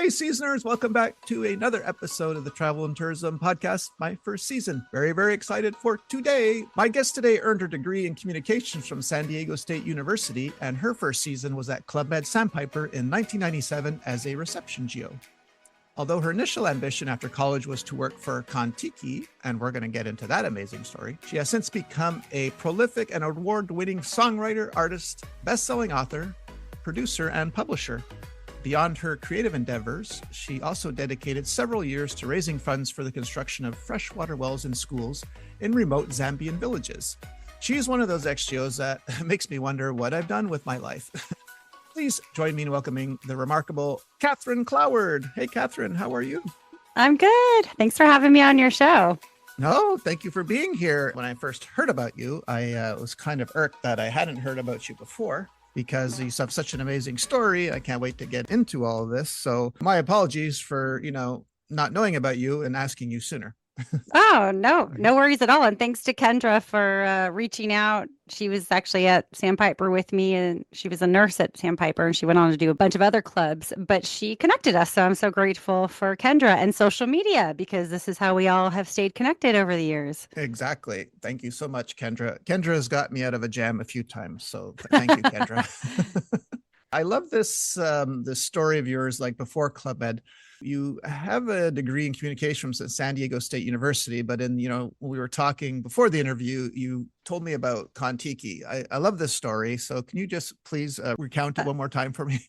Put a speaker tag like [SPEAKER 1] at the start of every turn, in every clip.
[SPEAKER 1] Hey, seasoners, welcome back to another episode of the Travel and Tourism Podcast, my first season. Very, very excited for today. My guest today earned her degree in communications from San Diego State University, and her first season was at Club Med Sandpiper in 1997 as a Reception G.O. Although her initial ambition after college was to work for Contiki, and we're going to get into that amazing story, she has since become a prolific and award-winning songwriter, artist, best-selling author, producer, and publisher. Beyond her creative endeavors, she also dedicated several years to raising funds for the construction of freshwater wells in schools in remote Zambian villages. She is one of those ex-GOs that makes me wonder what I've done with my life. Please join me in welcoming the remarkable Kathryn Cloward. Hey, Kathryn, how are you?
[SPEAKER 2] I'm good. Thanks for having me on your show.
[SPEAKER 1] No, thank you for being here. When I first heard about you, I was kind of irked that I hadn't heard about you before, because you have such an amazing story. I can't wait to get into all of this. So my apologies for, not knowing about you and asking you sooner.
[SPEAKER 2] Oh, no worries at all. And thanks to Kendra for reaching out. She was actually at Sandpiper with me, and she was a nurse at Sandpiper, and she went on to do a bunch of other clubs, but she connected us. So I'm so grateful for Kendra and social media, because this is how we all have stayed connected over the years.
[SPEAKER 1] Exactly. Thank you so much, Kendra. Kendra has got me out of a jam a few times. So thank you, Kendra. I love this story of yours, like before Club Med. You have a degree in communications at San Diego State University, but when we were talking before the interview, you told me about Contiki. I love this story. So can you just please recount it one more time for me?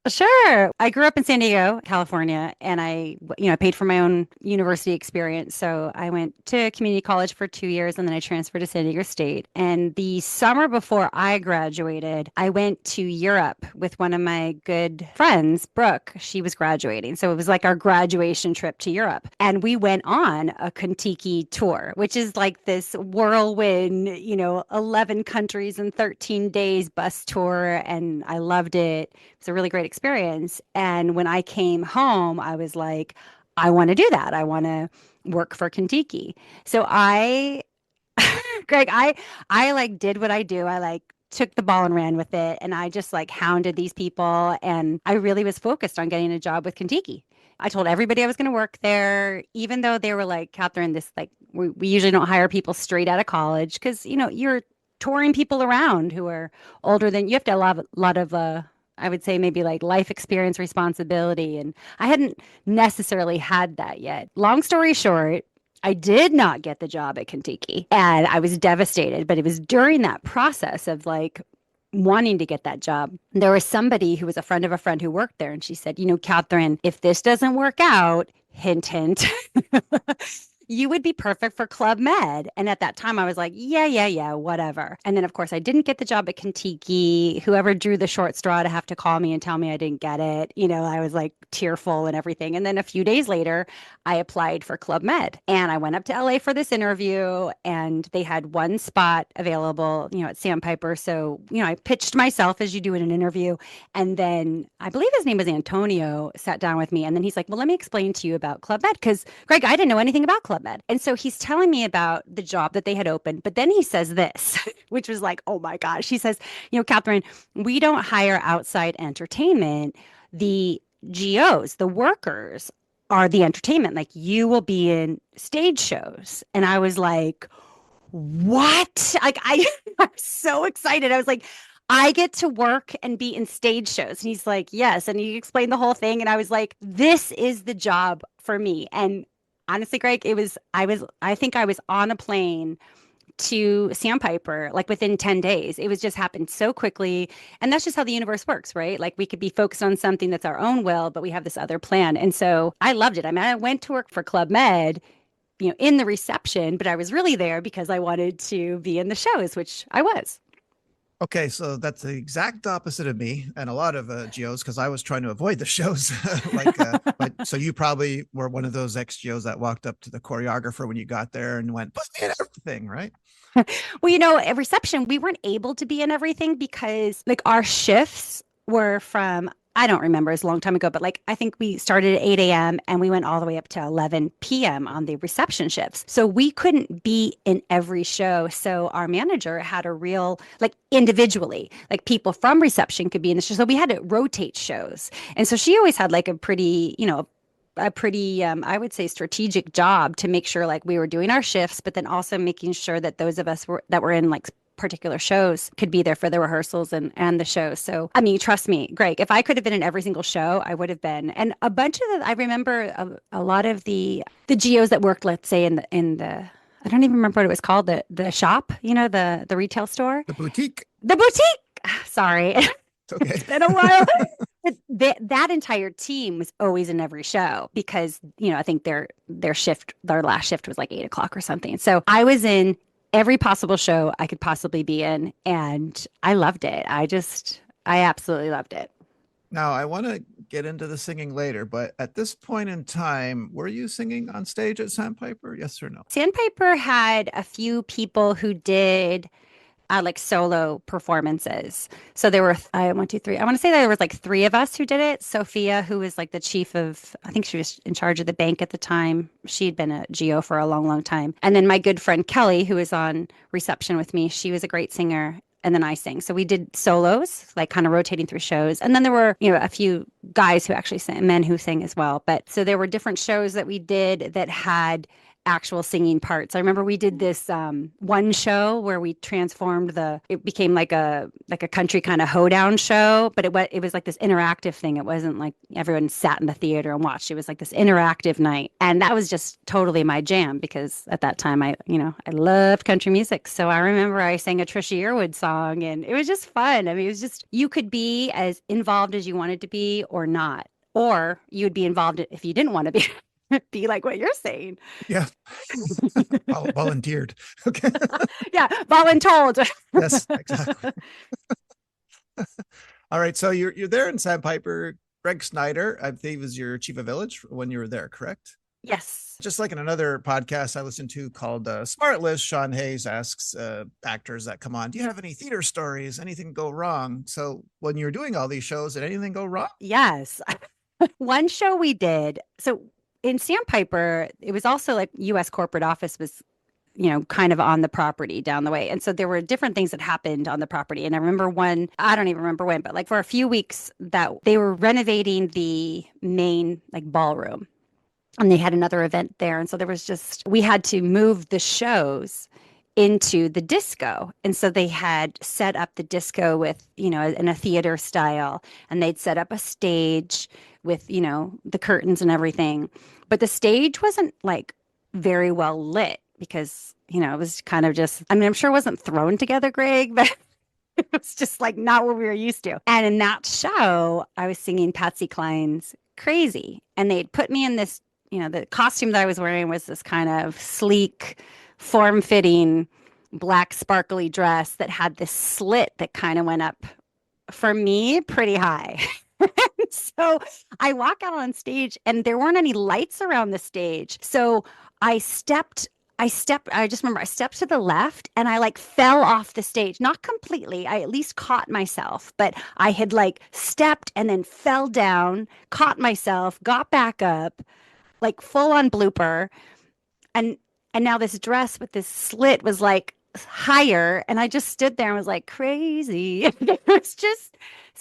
[SPEAKER 2] Sure. I grew up in San Diego, California, and I paid for my own university experience. So I went to community college for 2 years, and then I transferred to San Diego State. And the summer before I graduated, I went to Europe with one of my good friends, Brooke. She was graduating. So it was like our graduation trip to Europe. And we went on a Contiki tour, which is like this whirlwind, 11 countries in 13 days bus tour. And I loved it. It was a really great experience. And when I came home, I was like, I want to do that. I want to work for Contiki. So Greg, I like did what I do. I like took the ball and ran with it. And I just like hounded these people. And I really was focused on getting a job with Contiki. I told everybody I was going to work there, even though they were like, Kathryn, we usually don't hire people straight out of college, because, you're touring people around who are older than you. Have to have a lot of, I would say maybe like life experience, responsibility. And I hadn't necessarily had that yet. Long story short, I did not get the job at Contiki, and I was devastated. But it was during that process of like wanting to get that job, there was somebody who was a friend of a friend who worked there. And she said, Kathryn, if this doesn't work out, hint, hint, you would be perfect for Club Med. And at that time I was like, yeah, whatever. And then of course I didn't get the job at Contiki. Whoever drew the short straw to have to call me and tell me I didn't get it, I was like tearful and everything. And then a few days later, I applied for Club Med, and I went up to LA for this interview, and they had one spot available, at Sandpiper. So, I pitched myself as you do in an interview. And then I believe his name was Antonio, sat down with me. And then he's like, well, let me explain to you about Club Med. Because Greg, I didn't know anything about Club Med. And so he's telling me about the job that they had opened. But then he says this, which was like, oh my gosh. He says, Kathryn, we don't hire outside entertainment. The GOs, the workers, are the entertainment. Like, you will be in stage shows. And I was like, what? Like, I'm so excited. I was like, I get to work and be in stage shows. And he's like, yes. And he explained the whole thing. And I was like, this is the job for me. And honestly, Greg, I think I was on a plane to Sandpiper like within 10 days. It was just happened so quickly. And that's just how the universe works, right? Like, we could be focused on something that's our own will, but we have this other plan. And so I loved it. I mean, I went to work for Club Med, in the reception, but I was really there because I wanted to be in the shows, which I was.
[SPEAKER 1] Okay, so that's the exact opposite of me and a lot of GOs, because I was trying to avoid the shows. But so you probably were one of those ex-GOs that walked up to the choreographer when you got there and went, put me in everything, right?
[SPEAKER 2] Well, at reception, we weren't able to be in everything because like our shifts were from I don't remember, it's a long time ago, but like I think we started at 8 a.m. and we went all the way up to 11 p.m. on the reception shifts. So we couldn't be in every show. So our manager had a real, like individually, like people from reception could be in the show. So we had to rotate shows. And so she always had like a pretty, I would say strategic job to make sure like we were doing our shifts, but then also making sure that those of us that were in like particular shows could be there for the rehearsals and the shows. So, I mean, trust me, Greg, if I could have been in every single show, I would have been. And a bunch of I remember a lot of the GOs that worked, let's say in the I don't even remember what it was called, the shop, the retail store.
[SPEAKER 1] The boutique.
[SPEAKER 2] The boutique. Sorry.
[SPEAKER 1] It's okay.
[SPEAKER 2] It's been a while. That entire team was always in every show because, I think their last shift was like 8 o'clock or something. So I was in every possible show I could possibly be in, and I loved it. I absolutely loved it.
[SPEAKER 1] Now, I want to get into the singing later, but at this point in time, were you singing on stage at Sandpiper? Yes or no?
[SPEAKER 2] Sandpiper had a few people who did like solo performances. So there were, one, two, three. I want to say there was like three of us who did it. Sophia, who was like the chief of, I think she was in charge of the bank at the time. She'd been a GO for a long, long time. And then my good friend Kelly, who was on reception with me, she was a great singer. And then I sang. So we did solos, like kind of rotating through shows. And then there were, a few guys who actually sang, men who sang as well. But so there were different shows that we did that had actual singing parts. I remember we did this one show where we transformed it became like a country kind of hoedown show, but it was like this interactive thing. It wasn't like everyone sat in the theater and watched. It was like this interactive night. And that was just totally my jam because at that time I loved country music. So I remember I sang a Trisha Yearwood song and it was just fun. I mean, it was just, you could be as involved as you wanted to be or not, or you would be involved if you didn't want to be like what you're saying.
[SPEAKER 1] Yeah. Volunteered. Okay.
[SPEAKER 2] Yeah. Voluntold.
[SPEAKER 1] Yes, exactly. All right. So you're there in Sandpiper. Greg Snyder, I think, was your chief of village when you were there, correct?
[SPEAKER 2] Yes.
[SPEAKER 1] Just like in another podcast I listened to called Smart List, Sean Hayes asks actors that come on, do you have any theater stories? Anything go wrong? So when you're doing all these shows, did anything go wrong?
[SPEAKER 2] Yes. One show we did. So in Sandpiper, it was also like U.S. corporate office was, kind of on the property down the way. And so there were different things that happened on the property. And I remember one, I don't even remember when, but like for a few weeks that they were renovating the main like ballroom and they had another event there. And so we had to move the shows into the disco. And so they had set up the disco with, in a theater style, and they'd set up a stage with, the curtains and everything. But the stage wasn't like very well lit because, it was kind of just, I mean, I'm sure it wasn't thrown together, Greg, but it was just like not what we were used to. And in that show, I was singing Patsy Cline's Crazy. And they'd put me in this, the costume that I was wearing was this kind of sleek, form-fitting, black sparkly dress that had this slit that kind of went up, for me, pretty high. So I walk out on stage and there weren't any lights around the stage. So I just remember I stepped to the left and I like fell off the stage, not completely. I at least caught myself, but I had like stepped and then fell down, caught myself, got back up, like full on blooper. And now this dress with this slit was like higher. And I just stood there and was like crazy. It was just,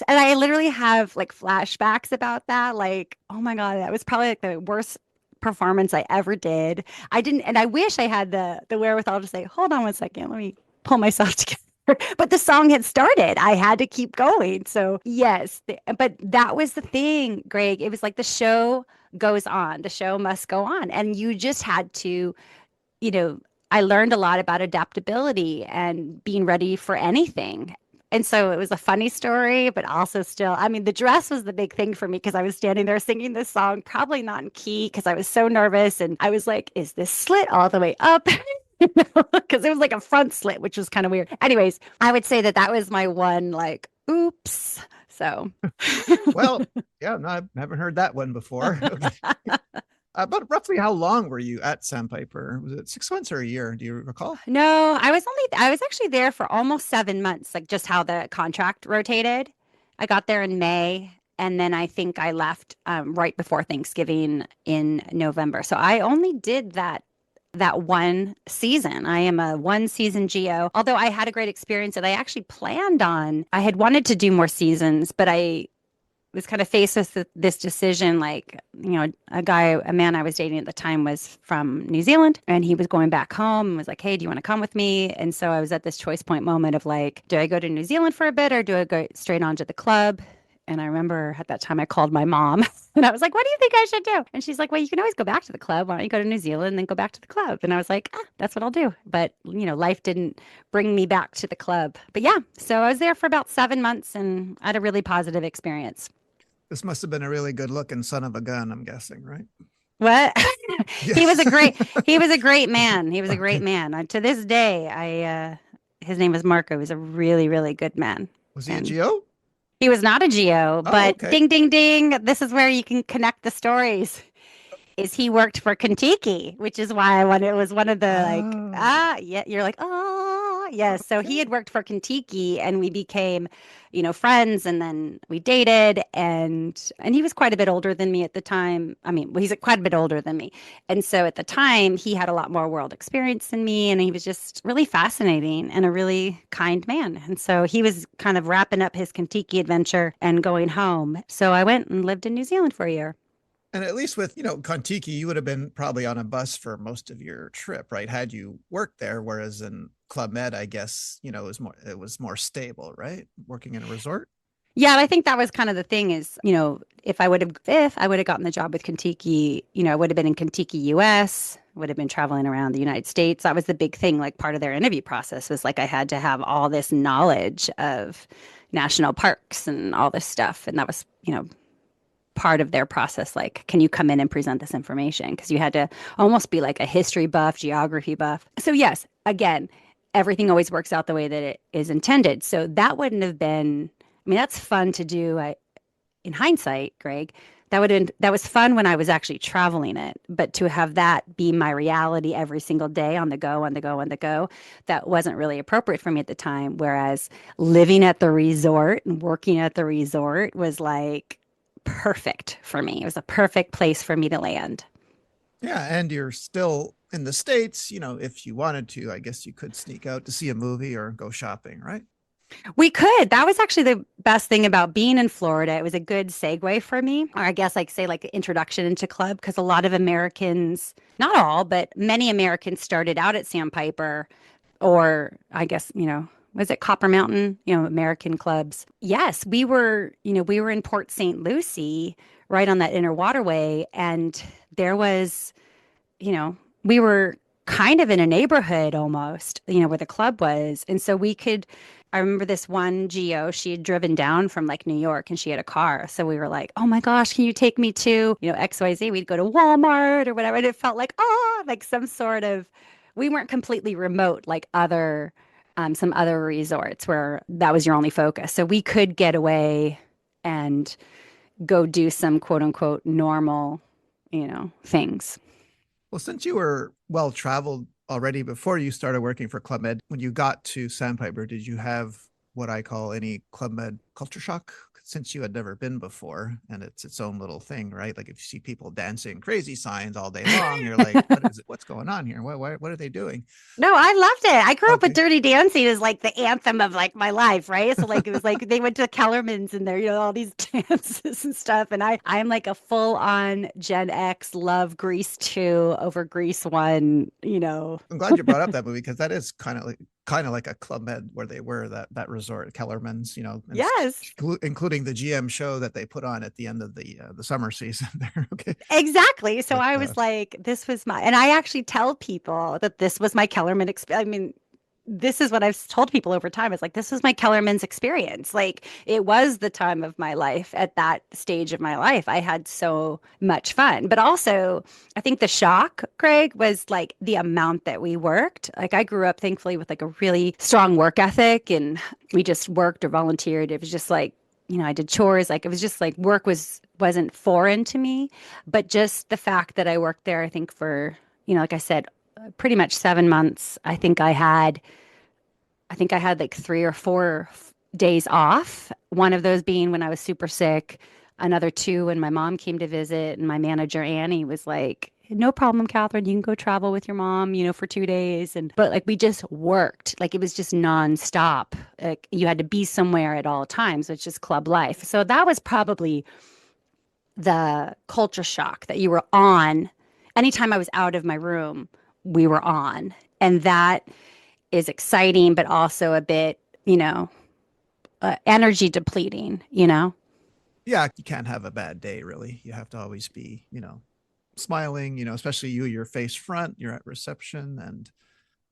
[SPEAKER 2] and I literally have like flashbacks about that. Like, oh my God, that was probably like the worst performance I ever did. And I wish I had the wherewithal to say, hold on one second, let me pull myself together. But the song had started. I had to keep going. So yes, but that was the thing, Greg. It was like the show goes on. The show must go on. And you just had to, I learned a lot about adaptability and being ready for anything. And so it was a funny story, but also still, I mean, the dress was the big thing for me because I was standing there singing this song, probably not in key because I was so nervous. And I was like, is this slit all the way up? Because it was like a front slit, which was kind of weird. Anyways, I would say that was my one, like, oops. So.
[SPEAKER 1] Well, yeah, no, I haven't heard that one before. Okay. But roughly how long were you at Sandpiper? Was it 6 months or a year? Do you recall?
[SPEAKER 2] No, I was actually there for almost 7 months, like just how the contract rotated. I got there in May And then I think I left right before Thanksgiving in November. So I only did that one season. I am a one season GO. Although I had a great experience and I actually planned on, I had wanted to do more seasons, but I was kind of faced with this decision. Like, a man I was dating at the time was from New Zealand and he was going back home and was like, hey, do you want to come with me? And so I was at this choice point moment of like, do I go to New Zealand for a bit or do I go straight on to the club? And I remember at that time I called my mom and I was like, what do you think I should do? And she's like, well, you can always go back to the club. Why don't you go to New Zealand and then go back to the club? And I was like, that's what I'll do. But, life didn't bring me back to the club. But yeah, so I was there for about 7 months and I had a really positive experience.
[SPEAKER 1] This must have been a really good looking son of a gun, I'm guessing, right?
[SPEAKER 2] What?
[SPEAKER 1] Yes.
[SPEAKER 2] He was a great man. He was a great man. To this day, his name was Marco. He was a really, really good man.
[SPEAKER 1] Was he a GO?
[SPEAKER 2] He was not a GO, but
[SPEAKER 1] okay.
[SPEAKER 2] ding, ding, ding. This is where you can connect the stories. Is he worked for Contiki, which is why it was one of the yeah, you're like, yes. Okay. So he had worked for Contiki and we became, friends and then we dated and he was quite a bit older than me at the time. I mean, he's quite a bit older than me. And so at the time he had a lot more world experience than me and he was just really fascinating and a really kind man. And so he was kind of wrapping up his Contiki adventure and going home. So I went and lived in New Zealand for a year.
[SPEAKER 1] And at least with, Contiki, you would have been probably on a bus for most of your trip, right? Had you worked there, whereas in Club Med, I guess, it was more stable, right? Working in a resort.
[SPEAKER 2] Yeah, I think that was kind of the thing is, if I would have gotten the job with Contiki, I would have been in Contiki, US, would have been traveling around the United States. That was the big thing. Like part of their interview process was like I had to have all this knowledge of national parks and all this stuff. And that was, part of their process. Like, can you come in and present this information? Because you had to almost be like a history buff, geography buff. So yes, again, everything always works out the way that it is intended. So that wouldn't have been, that's fun to do. In hindsight, Greg, that was fun when I was actually traveling it, but to have that be my reality every single day on the go, that wasn't really appropriate for me at the time. Whereas living at the resort and working at the resort was like perfect for me. It was a perfect place for me to land.
[SPEAKER 1] Yeah. And you're still in the States, if you wanted to, I guess you could sneak out to see a movie or go shopping, right?
[SPEAKER 2] We could. That was actually the best thing about being in Florida. It was a good segue for me, or I guess like introduction into club, because a lot of Americans, not all, but many Americans started out at Sandpiper, or I guess, was it Copper Mountain, American clubs. Yes, we were in Port St. Lucie, right on that inner waterway. And there was, we were kind of in a neighborhood almost, where the club was. And so I remember this one GO, she had driven down from like New York and she had a car. So we were like, oh my gosh, can you take me to, XYZ? We'd go to Walmart or whatever. And it felt like, like some sort of, we weren't completely remote like some other resorts where that was your only focus. So we could get away and go do some quote unquote normal, things.
[SPEAKER 1] Well, since you were well-traveled already before you started working for Club Med, when you got to Sandpiper, did you have what I call any Club Med culture shock? Since you had never been before and it's its own little thing, right? Like if you see people dancing crazy signs all day long, you're like, what is it? What's going on here? What are they doing?
[SPEAKER 2] No, I loved it. I grew up with Dirty Dancing as like the anthem of like my life, right? So like it was like they went to Kellerman's and there, all these dances and stuff. And I'm like a full on Gen X, love Grease 2 over Grease 1,
[SPEAKER 1] I'm glad you brought up that movie because that is kind of like a Club Med where they were that resort, Kellerman's,
[SPEAKER 2] yes,
[SPEAKER 1] including the GM show that they put on at the end of the summer season there. Okay,
[SPEAKER 2] exactly. So I was like, this was and I actually tell people that this was my Kellerman experience. I mean, this is what I've told people over time. It's like, this was my Kellerman's experience. Like it was the time of my life at that stage of my life. I had so much fun, but also I think the shock, Craig, was like the amount that we worked. Like I grew up thankfully with like a really strong work ethic and we just worked or volunteered. It was just like, I did chores. Like it was just like work wasn't foreign to me, but just the fact that I worked there, I think for, like I said, pretty much 7 months. I think I had like 3 or 4 days off. One of those being when I was super sick. another 2 when my mom came to visit, and my manager Annie was like, no problem, Kathryn, you can go travel with your mom, for 2 days. But like we just worked, like it was just nonstop. Like you had to be somewhere at all times. It's just club life. So that was probably the culture shock that you were on. Anytime I was out of my room, we were on. And that is exciting, but also a bit, energy depleting.
[SPEAKER 1] Yeah, you can't have a bad day, really. You have to always be, smiling, especially you're face front, you're at reception, and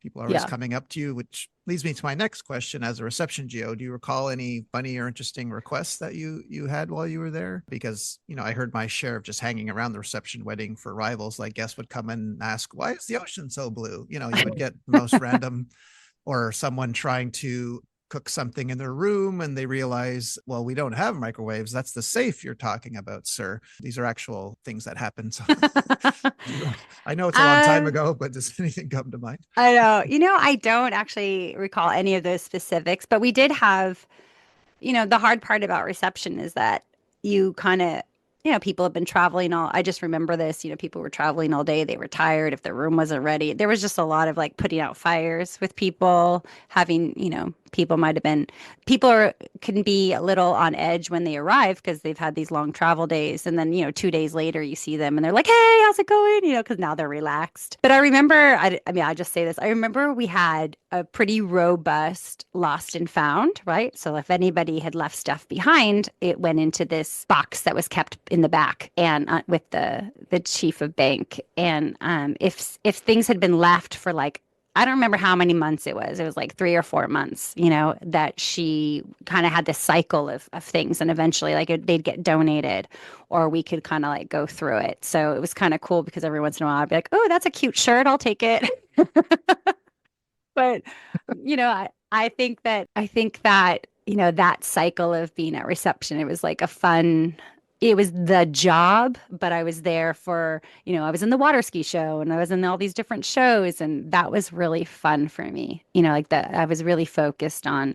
[SPEAKER 1] people are always coming up to you, which leads me to my next question. As a reception G.O, do you recall any funny or interesting requests that you had while you were there? Because, I heard my share of just hanging around the reception waiting for arrivals. Like guests would come and ask, why is the ocean so blue? You would get the most random, or someone trying to cook something in their room and they realize, well, we don't have microwaves. That's the safe you're talking about, sir. These are actual things that happen. So I know it's a long time ago, but does anything come to mind?
[SPEAKER 2] I know. I don't actually recall any of those specifics, but we did have, the hard part about reception is that you kind of, people have been traveling I just remember this, people were traveling all day. They were tired. If their room wasn't ready, there was just a lot of like putting out fires with people, having, people can be a little on edge when they arrive because they've had these long travel days. And then, 2 days later you see them and they're like, hey, how's it going? Because now they're relaxed. But I remember, I just say this, I remember we had a pretty robust lost and found, right? So if anybody had left stuff behind, it went into this box that was kept in the back and with the chief of bank. And if things had been left for like, I don't remember how many months it was like 3 or 4 months, that she kind of had this cycle of things, and eventually like they'd get donated or we could kind of like go through it. So it was kind of cool because every once in a while I'd be like, oh, that's a cute shirt, I'll take it. But I think that that cycle of being at reception, it was like it was the job, but I was there for, I was in the water ski show and I was in all these different shows, and that was really fun for me. I was really focused on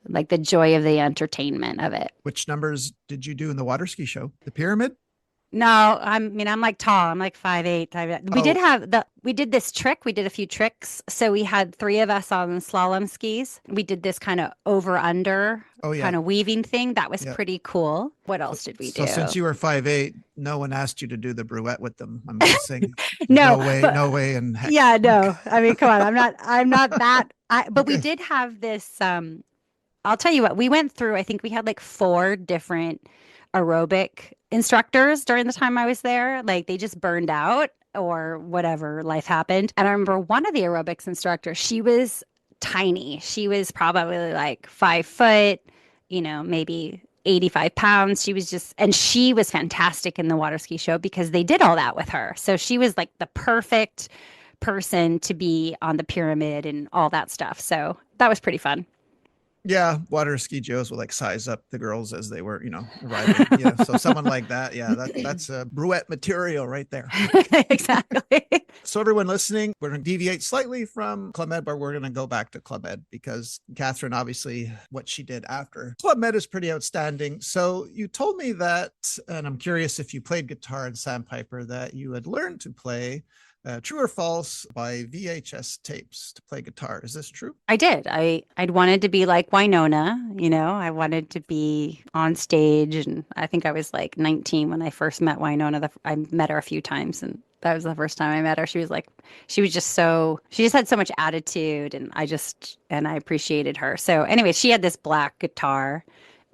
[SPEAKER 2] like the joy of the entertainment of it.
[SPEAKER 1] Which numbers did you do in the water ski show? The pyramid?
[SPEAKER 2] No, I'm like tall. I'm like 5'8". We did this trick. We did a few tricks. So we had 3 of us on slalom skis. We did this kind of over under kind of weaving thing. That was pretty cool. What else did we do?
[SPEAKER 1] So since you were 5'8", no one asked you to do the bruette with them, I'm guessing.
[SPEAKER 2] No
[SPEAKER 1] way. And
[SPEAKER 2] yeah, no. I mean, come on. I'm not that. But we did have this. I'll tell you what. We went through. I think we had like 4 different aerobic instructors during the time I was there. Like they just burned out or whatever, life happened. And I remember one of the aerobics instructors, she was tiny. She was probably like 5 foot, maybe 85 pounds. And she was fantastic in the water ski show because they did all that with her. So she was like the perfect person to be on the pyramid and all that stuff. So that was pretty fun.
[SPEAKER 1] Yeah, water ski Joes will like size up the girls as they were, arriving. So someone like that, that's a bruette material right there.
[SPEAKER 2] Exactly.
[SPEAKER 1] So everyone listening, we're going to deviate slightly from Club Med, but we're going to go back to Club Med because Kathryn, obviously, what she did after Club Med is pretty outstanding. So you told me that, and I'm curious if you played guitar in Sandpiper, that you had learned to play true or false by VHS tapes to play guitar. Is this true?
[SPEAKER 2] I did. I'd wanted to be like Winona, I wanted to be on stage. And I think I was like 19 when I first met Winona. I met her a few times, and that was the first time I met her. She just had so much attitude, and I appreciated her. So anyway, she had this black guitar.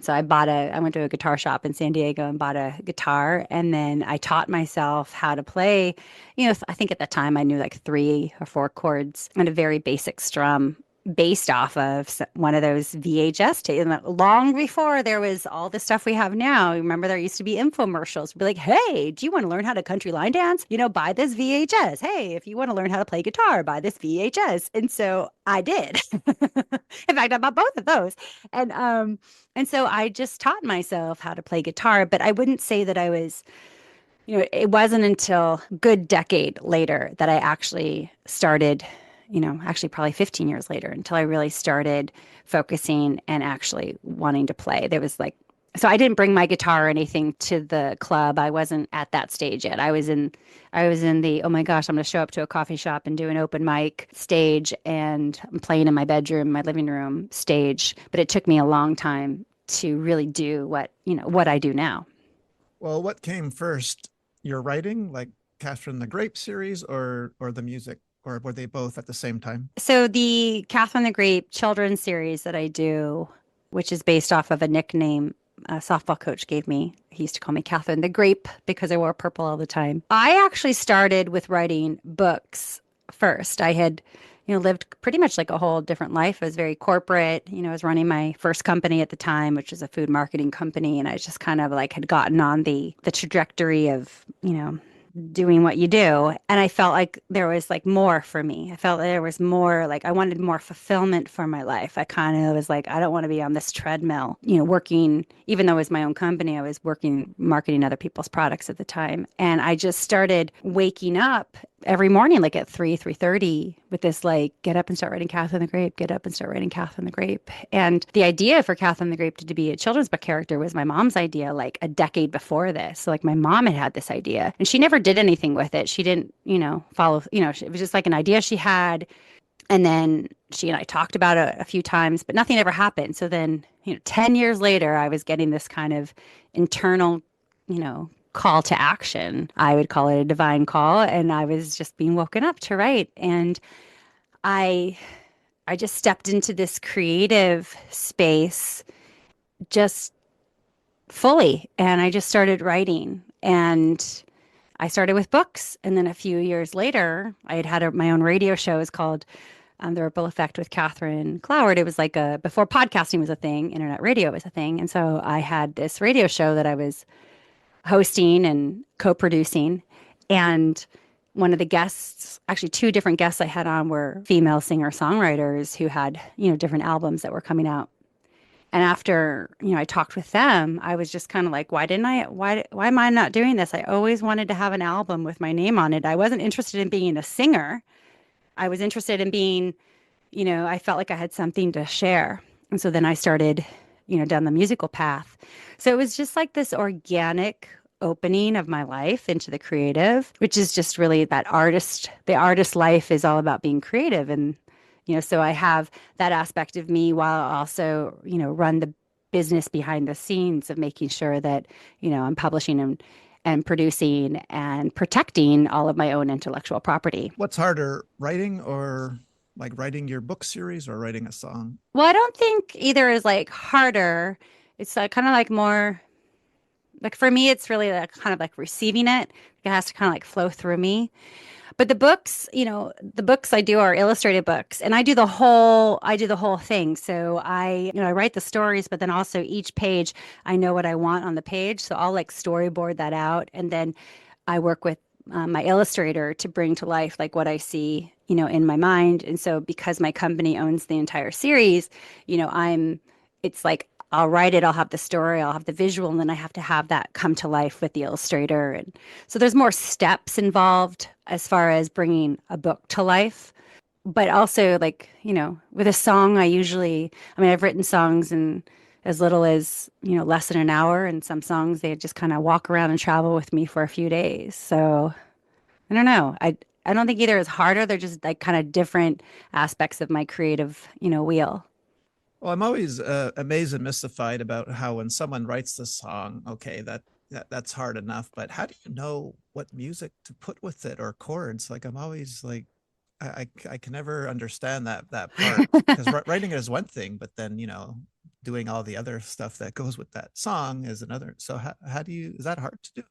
[SPEAKER 2] So I went to a guitar shop in San Diego and bought a guitar, and then I taught myself how to play. I think at the time I knew like 3 or 4 chords and a very basic strum based off of one of those VHS tapes. And long before there was all the stuff we have now. Remember, there used to be infomercials. Be like, hey, do you want to learn how to country line dance? Buy this VHS. Hey, if you want to learn how to play guitar, buy this VHS. And so I did. In fact, I bought both of those. And so I just taught myself how to play guitar, but I wouldn't say that I was, it wasn't until a good decade later that I actually started, actually probably 15 years later, until I really started focusing and actually wanting to play. There was like So I didn't bring my guitar or anything to the club. I wasn't at that stage yet. I was in the, oh my gosh, I'm going to show up to a coffee shop and do an open mic stage, and I'm playing in my bedroom, my living room stage. But it took me a long time to really do what I do now.
[SPEAKER 1] Well, what came first? Your writing, like Catherine the Grape series, or the music, or were they both at the same time?
[SPEAKER 2] So the Catherine the Grape children's series that I do, which is based off of a nickname a softball coach gave me. He used to call me Catherine the Grape because I wore purple all the time. I actually started with writing books first. I had, lived pretty much like a whole different life. I was very corporate. I was running my first company at the time, which was a food marketing company, and I just kind of like had gotten on the trajectory of, doing what you do. And I felt like there was like more for me. I felt there was more, like I wanted more fulfillment for my life. I kind of was like, I don't want to be on this treadmill, working, even though it was my own company, I was working marketing other people's products at the time. And I just started waking up every morning, like at 3:30 with this, like, get up and start writing Catherine the Grape, get up and start writing Catherine the Grape. And the idea for Catherine the Grape to be a children's book character was my mom's idea, like a decade before this. So like my mom had this idea and she never did anything with it. She didn't, follow, it was just like an idea she had. And then she and I talked about it a few times, but nothing ever happened. So then, 10 years later, I was getting this kind of internal, call to action. I would call it a divine call, and I was just being woken up to write. And I just stepped into this creative space just fully, and I just started writing. And I started with books, and then a few years later, I had my own radio show. It was called The Ripple Effect with Kathryn Cloward. It was like before podcasting was a thing, internet radio was a thing. And so I had this radio show that I was hosting and co-producing. And one of the guests, actually two different guests I had on, were female singer-songwriters who had, different albums that were coming out. And after, I talked with them, I was just kind of like, why am I not doing this? I always wanted to have an album with my name on it. I wasn't interested in being a singer. I was interested in being, I felt like I had something to share. And so then I started, down the musical path. So it was just like this organic opening of my life into the creative, which is just really the artist life is all about being creative. And, so I have that aspect of me while I also, run the business behind the scenes of making sure that, I'm publishing and producing and protecting all of my own intellectual property.
[SPEAKER 1] What's harder, writing or like writing your book series or writing a song?
[SPEAKER 2] Well, I don't think either is like harder. It's kind of like more like, for me, it's really like kind of like receiving it. It has to kind of like flow through me. But the books, the books I do are illustrated books, and I do the whole thing. So I write the stories, but then also each page, I know what I want on the page. So I'll like storyboard that out. And then I work with my illustrator to bring to life like what I see, in my mind. And so because my company owns the entire series, it's like, I'll write it, I'll have the story, I'll have the visual, and then I have to have that come to life with the illustrator. And so there's more steps involved as far as bringing a book to life. But also, like, with a song, I've written songs in as little as, less than an hour. And some songs, they just kind of walk around and travel with me for a few days. So I don't know. I don't think either is harder. They're just like kind of different aspects of my creative, wheel.
[SPEAKER 1] Well, I'm always amazed and mystified about how when someone writes the song, okay, that's hard enough, but how do you know what music to put with it or chords? Like I'm always like, I can never understand that part, because writing it is one thing, but then doing all the other stuff that goes with that song is another. So is that hard to do?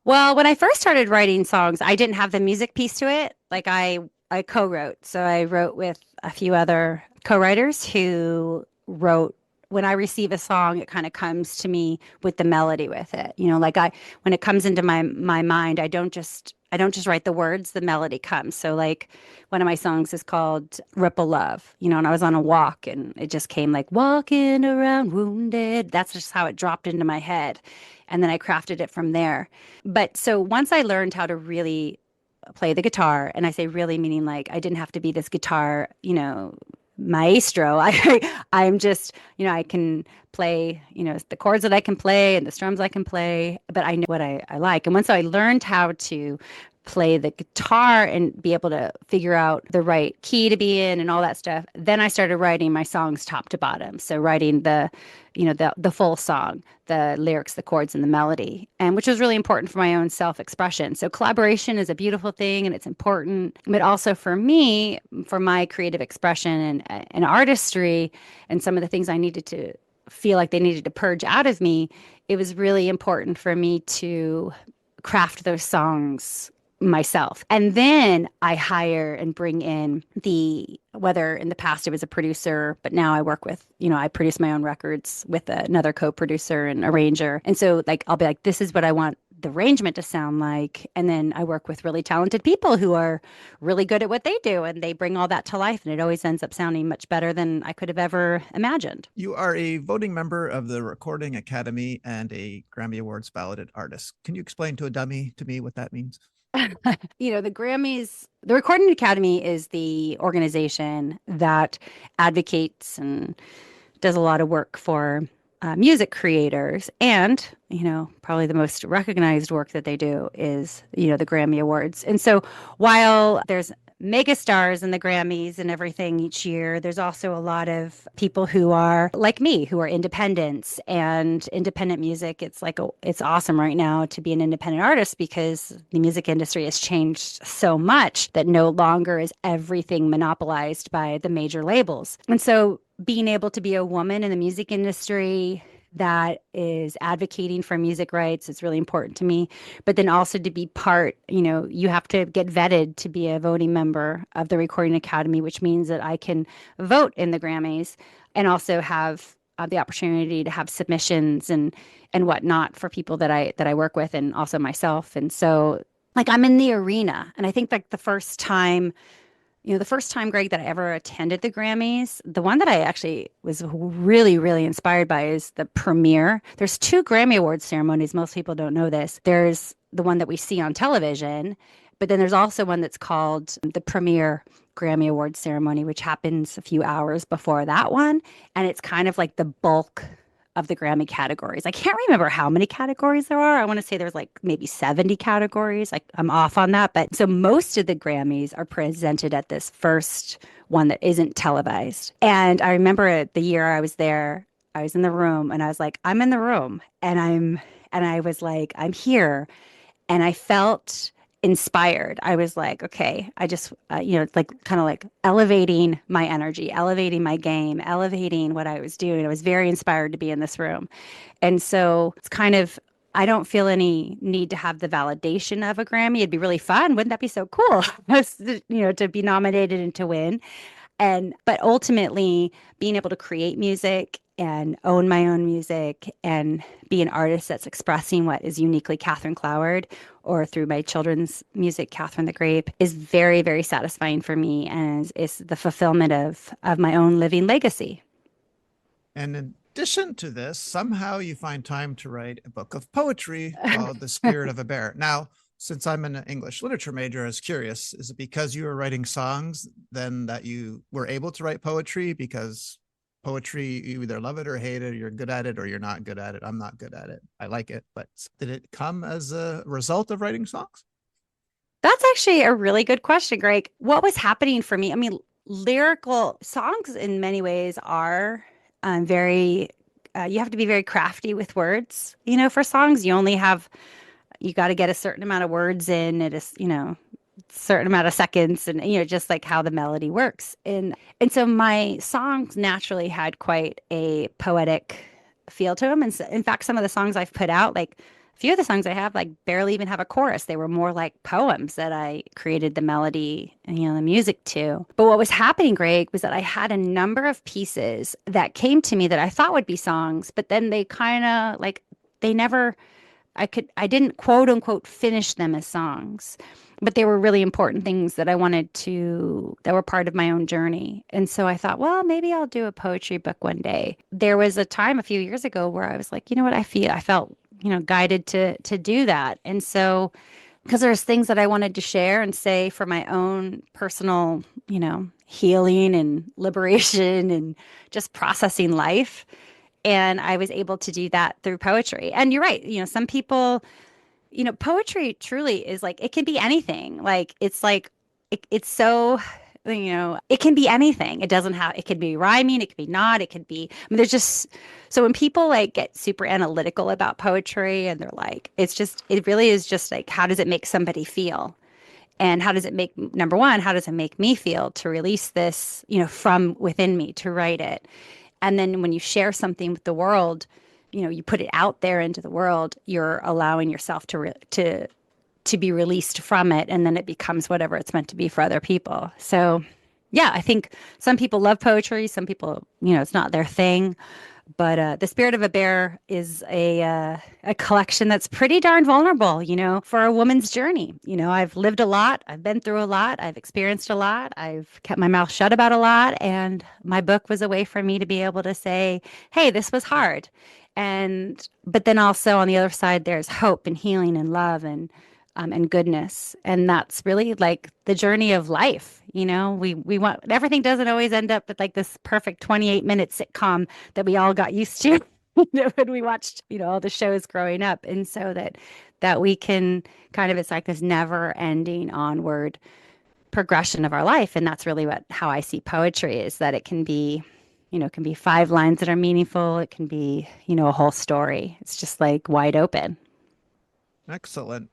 [SPEAKER 2] Well, when I first started writing songs, I didn't have the music piece to it. Like I co-wrote. So I wrote with a few other co-writers who wrote. When I receive a song, it kind of comes to me with the melody with it. Like when it comes into my mind, I don't just write the words, the melody comes. So like one of my songs is called Ripple Love, and I was on a walk and it just came like walking around wounded. That's just how it dropped into my head. And then I crafted it from there. But so once I learned how to really play the guitar, and I say really meaning like I didn't have to be this guitar, maestro. I'm just, I can play, the chords that I can play and the strums I can play, but I know what I like. And once I learned how to play the guitar and be able to figure out the right key to be in and all that stuff, then I started writing my songs top to bottom. So writing the full song, the lyrics, the chords, and the melody, and which was really important for my own self-expression. So collaboration is a beautiful thing and it's important, but also for me, for my creative expression and artistry and some of the things I needed to feel like they needed to purge out of me, it was really important for me to craft those songs myself. And then I hire and bring in whether in the past it was a producer, but now I work with, I produce my own records with another co-producer and arranger. And so like, I'll be like, this is what I want the arrangement to sound like. And then I work with really talented people who are really good at what they do. And they bring all that to life. And it always ends up sounding much better than I could have ever imagined.
[SPEAKER 1] You are a voting member of the Recording Academy and a Grammy Awards balloted artist. Can you explain to a dummy to me what that means?
[SPEAKER 2] The Grammys, the Recording Academy is the organization that advocates and does a lot of work for music creators. And, probably the most recognized work that they do is, the Grammy Awards. And so while there's mega stars in the Grammys and everything each year, there's also a lot of people who are like me, who are independents and independent music. It's awesome right now to be an independent artist because the music industry has changed so much that no longer is everything monopolized by the major labels. And so being able to be a woman in the music industry that is advocating for music rights is really important to me. But then also to be part, you have to get vetted to be a voting member of the Recording Academy, which means that I can vote in the Grammys and also have the opportunity to have submissions and whatnot for people that I work with and also myself. And so like I'm in the arena. And I think like the first time, Greg, that I ever attended the Grammys, the one that I actually was really, really inspired by is the premiere. There's 2 Grammy Awards ceremonies. Most people don't know this. There's the one that we see on television, but then there's also one that's called the premiere Grammy Awards ceremony, which happens a few hours before that one. And it's kind of like the bulk of the Grammy categories. I can't remember how many categories there are. I want to say there's like maybe 70 categories. Like I'm off on that. But so most of the Grammys are presented at this first one that isn't televised. And I remember the year I was there, I was in the room and I was like, I'm in the room and I was like, I'm here. And I felt inspired. I was like, okay, I just, it's like kind of like elevating my energy, elevating my game, elevating what I was doing. I was very inspired to be in this room. And so it's kind of, I don't feel any need to have the validation of a Grammy. It'd be really fun. Wouldn't that be so cool? To be nominated and to win. But ultimately being able to create music and own my own music and be an artist that's expressing what is uniquely Kathryn Cloward, or through my children's music, Catherine the Grape, is very, very satisfying for me and is the fulfillment of my own living legacy.
[SPEAKER 1] And in addition to this, somehow you find time to write a book of poetry called The Spirit of a Bear. Now, since I'm an English literature major, I was curious, is it because you were writing songs then that you were able to write poetry? Because poetry, you either love it or hate it, or you're good at it or you're not good at it. I'm not good at it. I like it. But did it come as a result of writing songs?
[SPEAKER 2] That's actually a really good question, Greg. What was happening for me? I mean, lyrical songs in many ways are very, you have to be very crafty with words. For songs, you got to get a certain amount of words in at a certain amount of seconds, and just like how the melody works. And so my songs naturally had quite a poetic feel to them. And so, in fact, some of the songs I've put out, like a few of the songs I have, like barely even have a chorus. They were more like poems that I created the melody and the music to. But what was happening, Greg, was that I had a number of pieces that came to me that I thought would be songs, but then they kind of like they never. I didn't quote unquote finish them as songs, but they were really important things that I wanted that were part of my own journey. And so I thought, well, maybe I'll do a poetry book one day. There was a time a few years ago where I was like, you know what, I felt, guided to do that. And so because there's things that I wanted to share and say for my own personal, healing and liberation and just processing life. And I was able to do that through poetry. And you're right, some people, poetry truly is like, it can be anything. Like it's so, it can be anything. It doesn't have, it could be rhyming, it could be not, it could be, I mean, there's just, so when people like get super analytical about poetry and they're like, it really is just like, how does it make somebody feel? And how does it make, number one, how does it make me feel to release this, from within me to write it? And then when you share something with the world, you put it out there into the world, you're allowing yourself to be released from it, and then it becomes whatever it's meant to be for other people. So, yeah, I think some people love poetry, some people, it's not their thing. But The Spirit of a Bear is a collection that's pretty darn vulnerable, for a woman's journey. I've lived a lot, I've been through a lot, I've experienced a lot, I've kept my mouth shut about a lot, and my book was a way for me to be able to say, hey, this was hard. But then also on the other side, there's hope and healing and love and goodness. And that's really like the journey of life. We want, everything doesn't always end up with like this perfect 28-minute sitcom that we all got used to when we watched, all the shows growing up. And so that we can kind of, it's like this never ending onward progression of our life. And that's really how I see poetry, is that it can be, it can be 5 lines that are meaningful. It can be, a whole story. It's just like wide open.
[SPEAKER 1] Excellent.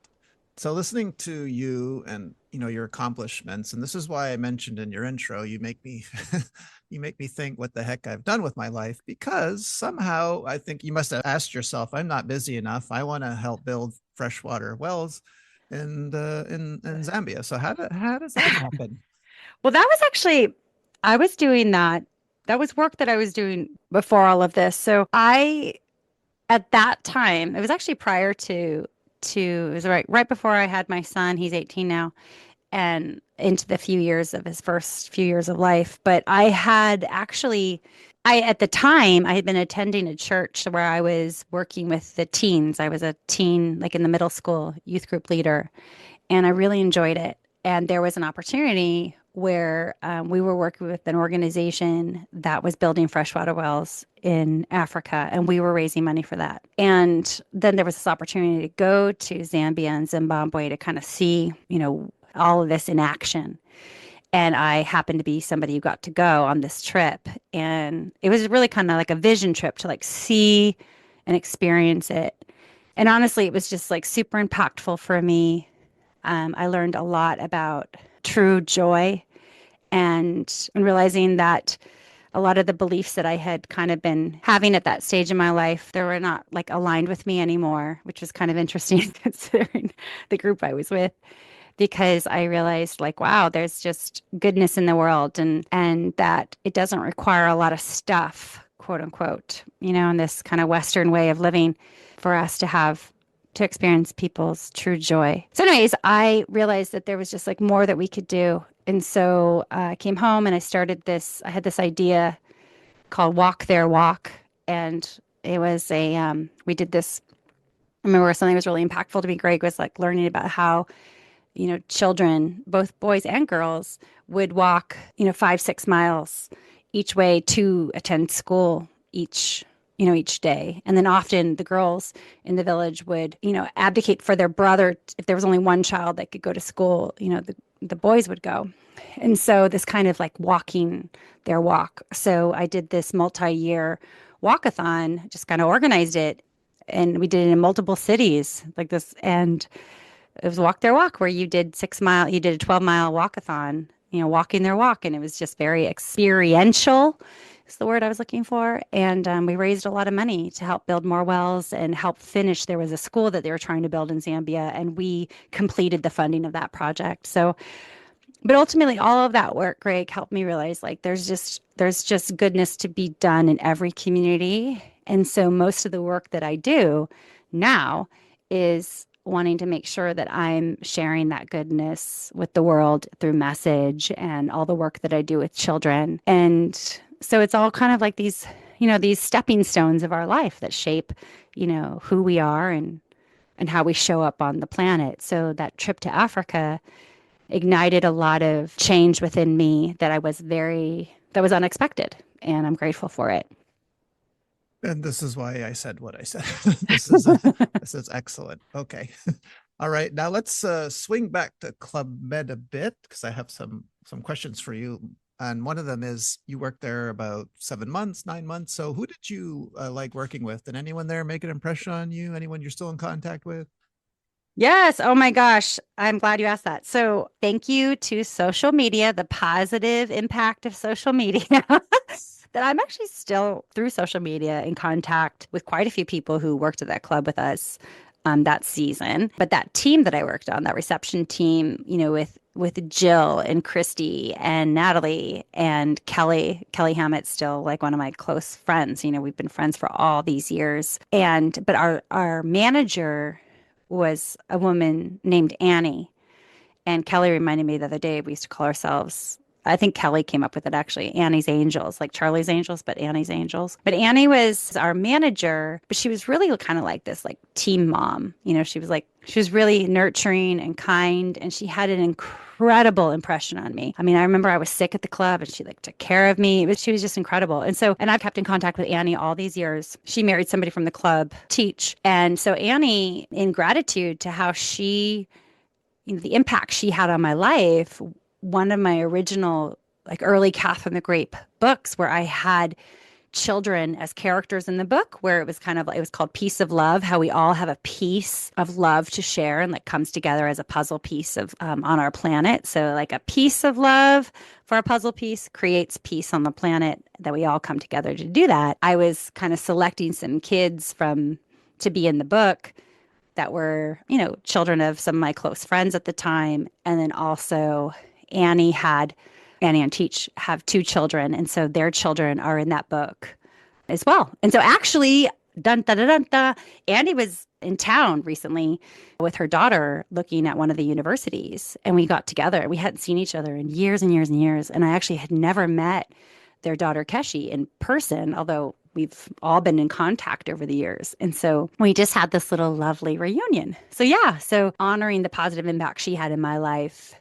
[SPEAKER 1] So listening to you and your accomplishments, and this is why I mentioned in your intro, you make me you make me think what the heck I've done with my life, because somehow I think you must have asked yourself, I'm not busy enough. I want to help build freshwater wells in Zambia. So how does that happen?
[SPEAKER 2] Well, that was actually, I was doing that. That was work that I was doing before all of this. So at that time, it was actually prior it was right before I had my son. He's 18 now, and into the few years of his first few years of life. But at the time, I had been attending a church where I was working with the teens. I was a teen, like in the middle school youth group leader, and I really enjoyed it. And there was an opportunity where we were working with an organization that was building freshwater wells in Africa, and we were raising money for that. And then there was this opportunity to go to Zambia and Zimbabwe to kind of see, all of this in action. And I happened to be somebody who got to go on this trip. And it was really kind of like a vision trip to like see and experience it. And honestly, it was just like super impactful for me. I learned a lot about true joy and realizing that a lot of the beliefs that I had kind of been having at that stage in my life, they were not like aligned with me anymore, which was kind of interesting considering the group I was with, because I realized like, wow, there's just goodness in the world, and that it doesn't require a lot of stuff, quote unquote, in this kind of Western way of living for us to experience people's true joy. So anyways, I realized that there was just like more that we could do. And so I came home and I had this idea called Walk Their Walk. And it was we did this, I remember something that was really impactful to me, Greg, was like learning about how, children, both boys and girls, would walk, 5-6 miles each way to attend school each day. And then often the girls in the village would, abdicate for their brother. If there was only one child that could go to school, the boys would go. And so this kind of like walking their walk. So I did this multi-year walkathon, just kind of organized it. And we did it in multiple cities like this. And it was Walk Their Walk, where you did a 12-mile walkathon, walking their walk. And it was just very experiential is the word I was looking for. And we raised a lot of money to help build more wells and help finish. There was a school that they were trying to build in Zambia, and we completed the funding of that project. So, but ultimately all of that work, Greg, helped me realize like there's just goodness to be done in every community. And so most of the work that I do now is wanting to make sure that I'm sharing that goodness with the world through message and all the work that I do with children. And so it's all kind of like these stepping stones of our life that shape, who we are and and how we show up on the planet. So that trip to Africa ignited a lot of change within me that was unexpected. And I'm grateful for it.
[SPEAKER 1] And this is why I said what I said. This is excellent. Okay. All right. Now let's swing back to Club Med a bit, because I have some questions for you. And one of them is, you worked there about 7 months, 9 months. So who did you like working with? Did anyone there make an impression on you? Anyone you're still in contact with?
[SPEAKER 2] Yes. Oh my gosh. I'm glad you asked that. So, thank you to social media, the positive impact of social media. That I'm actually still through social media in contact with quite a few people who worked at that club with us that season. But that team that I worked on, that reception team, with Jill and Christy and Natalie and Kelly Hammett's still like one of my close friends. We've been friends for all these years. But our manager was a woman named Annie. And Kelly reminded me the other day, we used to call ourselves, I think Kelly came up with it actually, Annie's Angels, like Charlie's Angels, but Annie's Angels. But Annie was our manager, but she was really kind of like this like team mom. She was really nurturing and kind, and she had an incredible impression on me. I mean, I remember I was sick at the club and she like took care of me, but she was just incredible. And I've kept in contact with Annie all these years. She married somebody from the club, Teach. And so Annie, in gratitude to how the impact she had on my life, one of my original, like early Catherine the Grape books, where I had children as characters in the book, where it was called Piece of Love, how we all have a piece of love to share and that comes together as a puzzle piece of on our planet. So like a piece of love for a puzzle piece creates peace on the planet, that we all come together to do that. I was kind of selecting some kids to be in the book that were, children of some of my close friends at the time. And then also Annie and Teach have 2 children. And so their children are in that book as well. And so actually, dun, dun, dun, dun, dun, Annie was in town recently with her daughter looking at one of the universities. And we got together. We hadn't seen each other in years and years and years. And I actually had never met their daughter, Keshi, in person, although we've all been in contact over the years. And so we just had this little lovely reunion. So honoring the positive impact she had in my life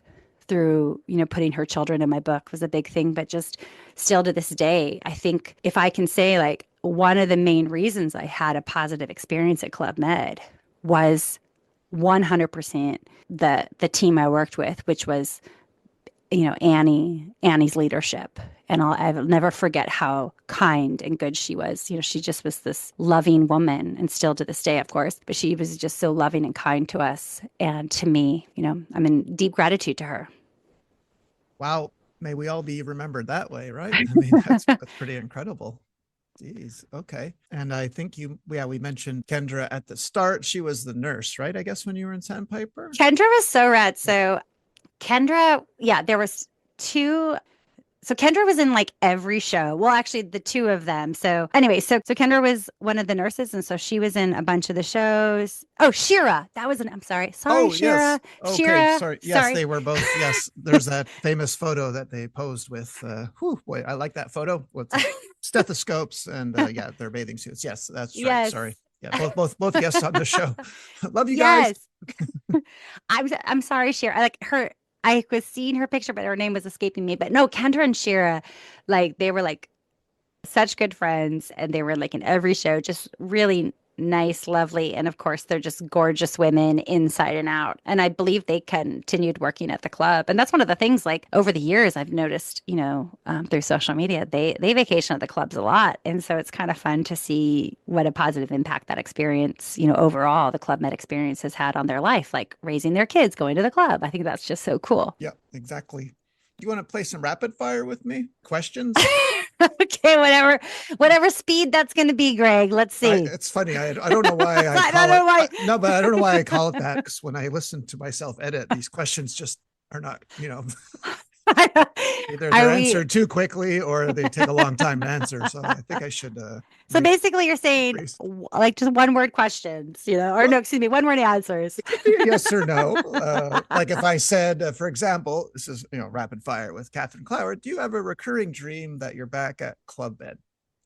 [SPEAKER 2] through, putting her children in my book was a big thing. But just still to this day, I think if I can say, like, one of the main reasons I had a positive experience at Club Med was 100% the team I worked with, which was, Annie's leadership. And I'll never forget how kind and good she was. She just was this loving woman, and still to this day, of course, but she was just so loving and kind to us. And to me, I'm in deep gratitude to her.
[SPEAKER 1] Wow. May we all be remembered that way, right? I mean, that's pretty incredible. Jeez. Okay. And I think we mentioned Kendra at the start. She was the nurse, right? I guess when you were in Sandpiper?
[SPEAKER 2] Kendra was so rad. So Kendra, there was 2. So Kendra was in like every show. Well, actually, the 2 of them. So anyway, so Kendra was one of the nurses, and so she was in a bunch of the shows. Oh, Shira, I'm sorry, Shira.
[SPEAKER 1] Yes. Okay,
[SPEAKER 2] Shira,
[SPEAKER 1] sorry. Yes, they were both. Yes, there's that famous photo that they posed with. Boy, I like that photo with stethoscopes and their bathing suits. Yes, that's right.
[SPEAKER 2] Yes.
[SPEAKER 1] Sorry. Yeah, both guests on the show. Love you guys.
[SPEAKER 2] Yes. I'm sorry, Shira. I like her. I was seeing her picture, but her name was escaping me. But no, Kendra and Shira, like, they were like such good friends, and they were like in every show, just really nice, lovely. And of course, they're just gorgeous women inside and out. And I believe they continued working at the club. And that's one of the things, like, over the years, I've noticed, through social media, they vacation at the clubs a lot. And so it's kind of fun to see what a positive impact that experience, overall, the Club Med experience has had on their life, like raising their kids, going to the club. I think that's just so cool.
[SPEAKER 1] Yeah, exactly. You want to play some rapid fire with me? Questions?
[SPEAKER 2] Okay, whatever speed that's going to be, Greg. Let's see.
[SPEAKER 1] It's funny. I don't know why I don't know why I call it that, because when I listen to myself edit, these questions just are not, either they're answered too quickly or they take a long time to answer. So I think I should.
[SPEAKER 2] So basically, you're saying like just 1-word questions, or no, excuse me, 1-word answers.
[SPEAKER 1] Yes or no. Like if I said, for example, this is rapid fire with Kathryn Cloward. Do you have a recurring dream that you're back at Club Med?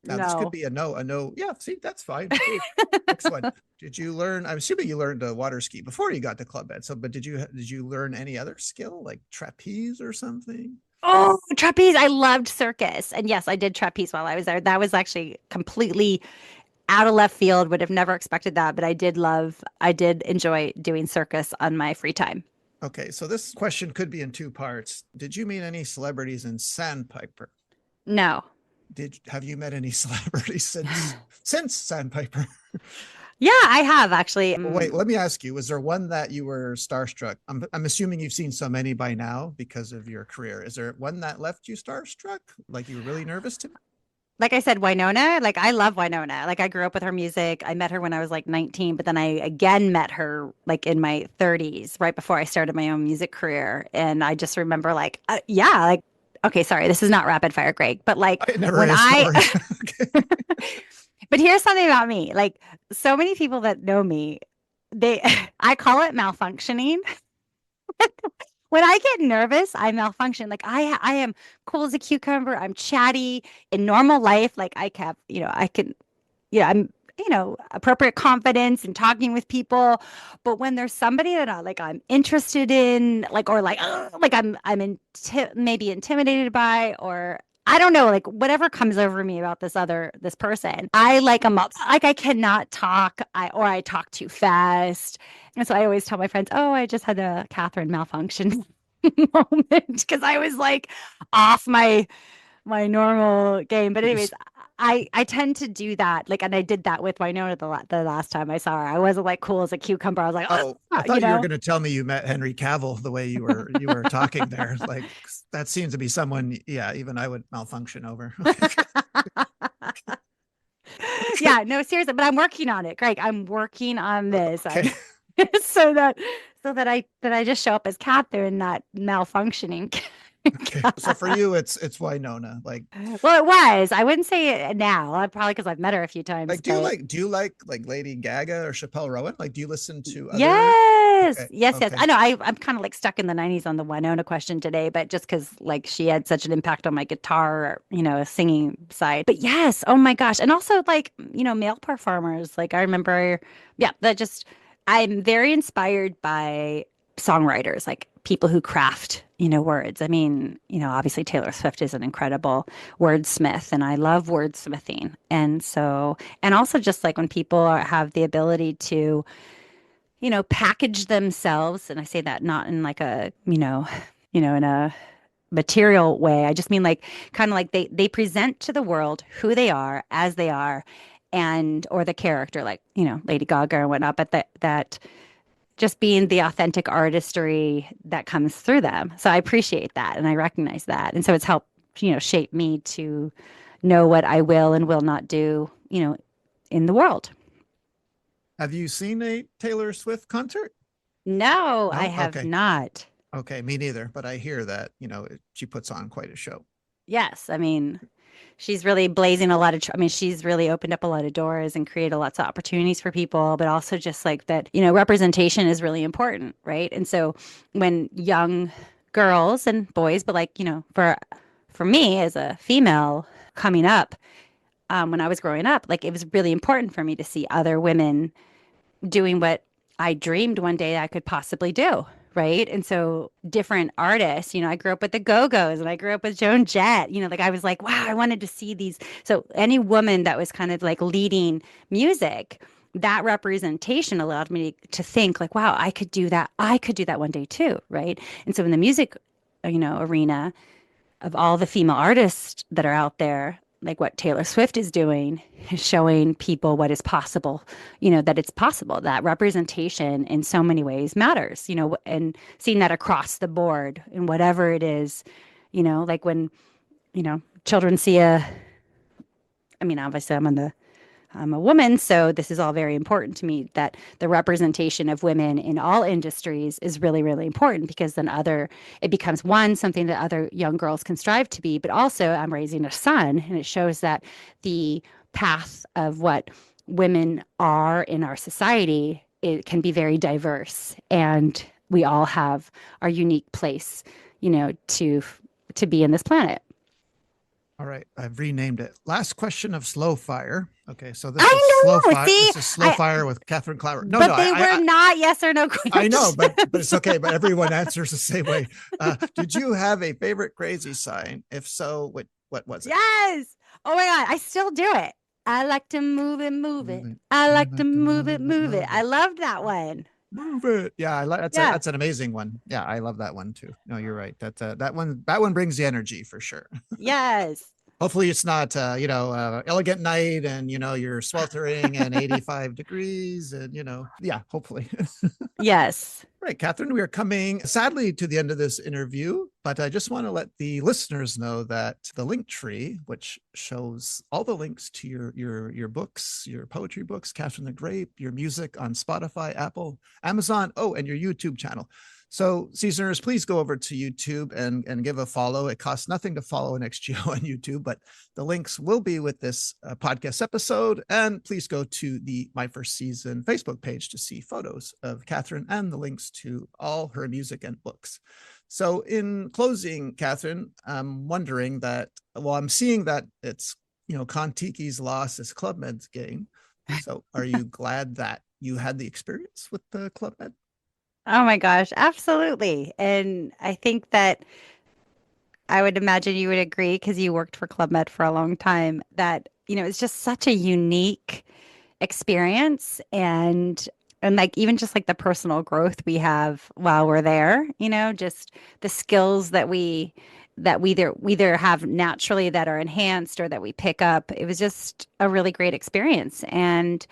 [SPEAKER 1] Now this could
[SPEAKER 2] No.
[SPEAKER 1] be a no, a no. Yeah, see, that's fine. Cool. Next one. Did you learn? I'm assuming you learned to water ski before you got to Club Med. So, but did you learn any other skill like trapeze or something?
[SPEAKER 2] Oh, trapeze. I loved circus. And yes, I did trapeze while I was there. That was actually completely out of left field. Would have never expected that, but I did enjoy doing circus on my free time.
[SPEAKER 1] Okay, so this question could be in two parts. Did you meet any celebrities in Sandpiper?
[SPEAKER 2] No.
[SPEAKER 1] Have you met any celebrities since Sandpiper?
[SPEAKER 2] Yeah, I have actually.
[SPEAKER 1] Well, wait, let me ask you, was there one that you were starstruck? I'm assuming you've seen so many by now because of your career. Is there one that left you starstruck? Like you were really nervous to?
[SPEAKER 2] Like I said, Winona, like I love Winona. Like I grew up with her music. I met her when I was like 19, but then I again met her like in my 30s, right before I started my own music career. And I just remember like, yeah, like, okay, sorry, this is not rapid fire, Greg, but like
[SPEAKER 1] It never
[SPEAKER 2] when
[SPEAKER 1] is.
[SPEAKER 2] I,
[SPEAKER 1] Okay.
[SPEAKER 2] but here's something about me. Like so many people that know me, they, I call it malfunctioning. When I get nervous, I malfunction. Like I am cool as a cucumber. I'm chatty in normal life. Like I have, I can, I'm, appropriate confidence in talking with people. But when there's somebody that I'm interested in, like, or like, like maybe intimidated by, or I don't know, like whatever comes over me about this person, I like them up. Like I cannot talk, or I talk too fast. And so I always tell my friends, oh, I just had a Kathryn malfunction moment because I was like off my normal game. But anyways, I tend to do that. Like, and I did that with Winona the last time I saw her. I wasn't like cool as a cucumber. I was like,
[SPEAKER 1] Oh, I thought you were going to tell me you met Henry Cavill the way you were talking there. Like that seems to be someone, yeah, even I would malfunction over.
[SPEAKER 2] Yeah, no, seriously, but I'm working on it, Greg. I'm working on this.
[SPEAKER 1] Okay.
[SPEAKER 2] So that I just show up as Catherine, not malfunctioning.
[SPEAKER 1] Okay. So for you, it's Winona. Like,
[SPEAKER 2] Well, it was. I wouldn't say it now. Probably because I've met her a few times.
[SPEAKER 1] like, do you like Lady Gaga or Chappelle Rowan? Like, do you listen to other?
[SPEAKER 2] Yes,
[SPEAKER 1] Okay.
[SPEAKER 2] yes, yes.
[SPEAKER 1] Okay.
[SPEAKER 2] I know. I'm kind of like stuck in the '90s on the Winona question today, but just because like she had such an impact on my guitar, singing side. But yes, oh my gosh, and also like male performers. Like I remember, yeah, that just I'm very inspired by songwriters, like people who craft words. I mean, obviously Taylor Swift is an incredible wordsmith, and I love wordsmithing, and also just like when people have the ability to package themselves. And I say that not in like a, in a material way. I just mean like kind of like they present to the world who they are as they are, and or the character, like, Lady Gaga and whatnot, but that just being the authentic artistry that comes through them. So I appreciate that and I recognize that. And so it's helped, shape me to know what I will and will not do, in the world.
[SPEAKER 1] Have you seen a Taylor Swift concert?
[SPEAKER 2] No, I
[SPEAKER 1] No?
[SPEAKER 2] have
[SPEAKER 1] Okay.
[SPEAKER 2] not.
[SPEAKER 1] Okay, me neither, but I hear that, she puts on quite a show.
[SPEAKER 2] Yes, I mean, she's really blazing a lot of, I mean, she's really opened up a lot of doors and created lots of opportunities for people, but also just like that, representation is really important, right? And so when young girls and boys, but like, for me as a female coming up, when I was growing up, like it was really important for me to see other women doing what I dreamed one day I could possibly do. Right. And so different artists, I grew up with the Go-Go's and I grew up with Joan Jett, like I was like, wow, I wanted to see these. So any woman that was kind of like leading music, that representation allowed me to think like, wow, I could do that. I could do that one day too. Right. And so in the music, arena of all the female artists that are out there, like what Taylor Swift is doing, is showing people what is possible, that it's possible, that representation in so many ways matters, and seeing that across the board in whatever it is, like when, children see I mean, obviously I'm a woman, so this is all very important to me, that the representation of women in all industries is really, really important, because then it becomes something that other young girls can strive to be, but also I'm raising a son, and it shows that the path of what women are in our society, it can be very diverse, and we all have our unique place, to be in this planet.
[SPEAKER 1] All right, I've renamed it. Last question of Slow Fire. Okay, so this is
[SPEAKER 2] I
[SPEAKER 1] Slow
[SPEAKER 2] know.
[SPEAKER 1] Fire.
[SPEAKER 2] See,
[SPEAKER 1] This is Slow Fire with Kathryn Cloward. No,
[SPEAKER 2] but they were not yes or no questions.
[SPEAKER 1] I know, but it's okay. But everyone answers the same way. Did you have a favorite crazy sign? If so, what was it?
[SPEAKER 2] Yes. Oh my God, I still do it. I like to move it, move it. I like to move it, move it. I love that one.
[SPEAKER 1] Move it. Yeah, I like that's an amazing one. Yeah, I love that one too. No, you're right. That one brings the energy for sure.
[SPEAKER 2] Yes.
[SPEAKER 1] Hopefully it's not elegant night and you're sweltering and 85 degrees and hopefully.
[SPEAKER 2] Yes.
[SPEAKER 1] Right, Kathryn, we are coming sadly to the end of this interview, but I just want to let the listeners know that the link tree, which shows all the links to your books, your poetry books, Kathryn the Grape, your music on Spotify, Apple, Amazon, and your YouTube channel. So seasoners, please go over to YouTube and give a follow. It costs nothing to follow an XGO on YouTube, but the links will be with this podcast episode. And please go to the My First Season Facebook page to see photos of Kathryn and the links to all her music and books. So in closing, Kathryn, I'm wondering that, I'm seeing that it's, Contiki's loss is Club Med's gain. So are you glad that you had the experience with the Club Med?
[SPEAKER 2] Oh my gosh, absolutely. And I think that I would imagine you would agree because you worked for Club Med for a long time that, it's just such a unique experience and like even just like the personal growth we have while we're there, just the skills that we either have naturally that are enhanced or that we pick up. It was just a really great experience. And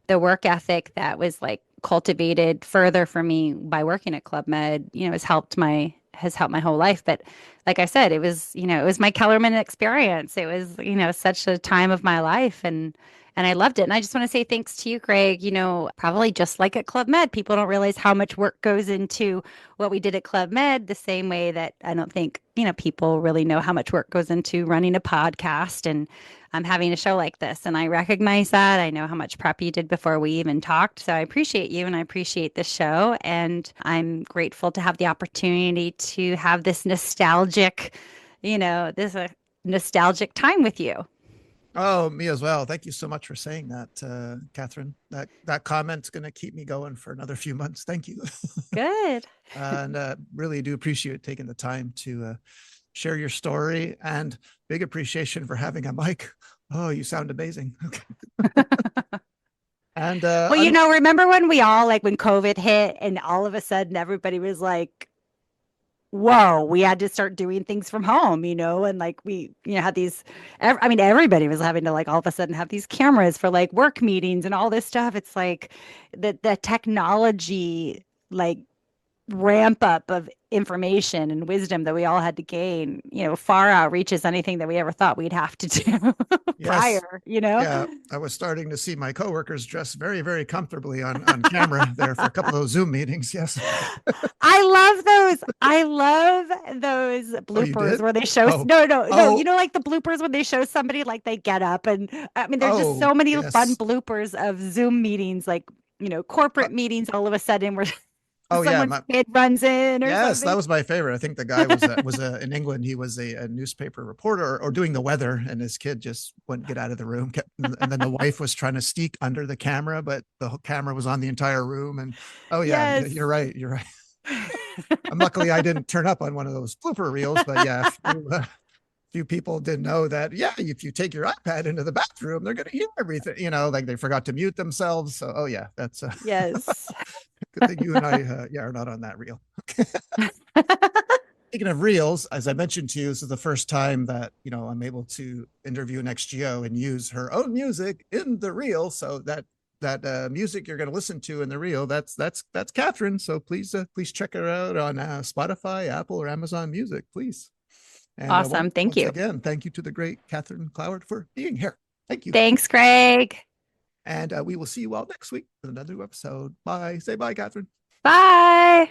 [SPEAKER 2] the work ethic that was like cultivated further for me by working at Club Med, has helped my whole life. But like I said, it was my Kellerman experience. It was, such a time of my life and I loved it. And I just want to say thanks to you, Greg. Probably just like at Club Med, people don't realize how much work goes into what we did at Club Med, the same way that I don't think, people really know how much work goes into running a podcast and having a show like this. And I recognize that. I know how much prep you did before we even talked. So I appreciate you and I appreciate this show. And I'm grateful to have the opportunity to have this nostalgic time with you.
[SPEAKER 1] Oh, me as well. Thank you so much for saying that, Kathryn. That comment's going to keep me going for another few months. Thank you.
[SPEAKER 2] Good.
[SPEAKER 1] And really do appreciate taking the time to share your story and big appreciation for having a mic. Oh, you sound amazing. Okay. And
[SPEAKER 2] well, remember when we all when COVID hit and all of a sudden everybody was like, whoa, we had to start doing things from home, and we, had these, everybody was having to all of a sudden have these cameras for work meetings and all this stuff. It's like the technology, ramp up of information and wisdom that we all had to gain, far outreaches anything that we ever thought we'd have to do prior,
[SPEAKER 1] Yeah, I was starting to see my coworkers dress very, very comfortably on camera there for a couple of those Zoom meetings. Yes.
[SPEAKER 2] I love those bloopers where they show no, the bloopers when they show somebody they get up and there's just so many fun bloopers of Zoom meetings, corporate meetings all of a sudden where someone's kid runs in or something.
[SPEAKER 1] That was my favorite. I think the guy was in England. He was a newspaper reporter or doing the weather, and his kid just wouldn't get out of the room. And then the wife was trying to sneak under the camera, but the camera was on the entire room. And
[SPEAKER 2] yes.
[SPEAKER 1] You're right. Luckily, I didn't turn up on one of those blooper reels, but yeah, few people didn't know that. Yeah, if you take your iPad into the bathroom, they're going to hear everything. They forgot to mute themselves. So, that's
[SPEAKER 2] yes.
[SPEAKER 1] Good thing you and I, are not on that reel. Speaking of reels, as I mentioned to you, this is the first time that I'm able to interview an XGO and use her own music in the reel. So that music you're going to listen to in the reel, that's Kathryn. So please check her out on Spotify, Apple, or Amazon Music, please. And,
[SPEAKER 2] awesome. Thank you
[SPEAKER 1] again. Thank you to the great Kathryn Cloward for being here. Thank you.
[SPEAKER 2] Thanks, Greg.
[SPEAKER 1] And we will see you all next week with another episode. Bye. Say bye, Kathryn.
[SPEAKER 2] Bye.